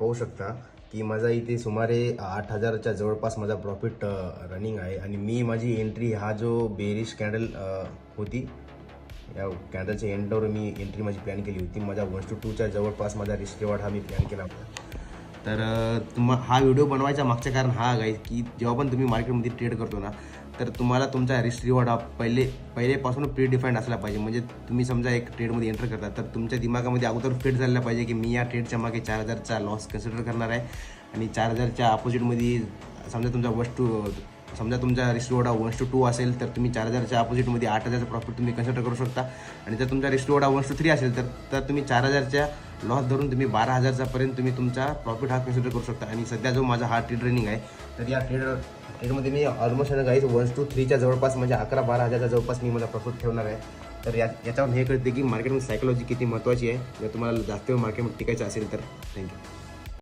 पाहू शकता की माझा इथे सुमारे 8,000च्या जवळपास माझा प्रॉफिट रनिंग आहे आणि मी माझी एंट्री हा जो बेरिश कॅन्डल होती या कॅन्डलच्या एंडवर मी एंट्री माझी प्लॅन केली होती. माझा 1:2च्या जवळपास माझा रिस्क रिवॉर्ड हा मी प्लॅन केला होता. तर हा व्हिडिओ बनवायचा मागचं कारण हा आहे की जेव्हा पण तुम्ही मार्केटमध्ये ट्रेड करतो ना तर तुम्हाला तुमचा रिस्क रिवॉर्ड हा पहिलेपासून प्री डिफाईंड असला पाहिजे. म्हणजे तुम्ही समजा एक ट्रेडमध्ये एंटर करता तर तुमच्या दिमागामध्ये अगोदर फिट झाला पाहिजे की मी या ट्रेडच्या मागे 4,000चा लॉस कन्सिडर करणार आहे आणि 4,000च्या अपोजिटमध्ये समजा तुमचा रिस्क रिवॉर्ड हा 1:2 असेल तर तुम्ही 4,000च्या अपोजिटमध्ये 8,000चा प्रॉफिट तुम्ही कन्सिडर करू शकता. आणि जर तुमचा रिस्क रिवॉर्ड हा 1:3 असेल तर तुम्ही 4,000च्या लॉस धरून तुम्ही 12,000चा पर्यंत तुम्ही तुमचा प्रॉफिट हा कन्सिडर करू शकता. आणि सध्या जो माझा हा ट्रेड रनिंग आहे तर या ट्रेडमध्ये मी ऑलमोस्ट गाईज 1:3च्या जवळपास म्हणजे 11-12,000च्या जवळपास मी माझा प्रॉफिट ठेवणार आहे. तर याच्यावर हे कळते की मार्केटमध्ये सायकोलॉजी किती महत्त्वाची आहे. जर तुम्हाला जास्त वेळ मार्केटमध्ये टिकायचं असेल तर. थँक्यू.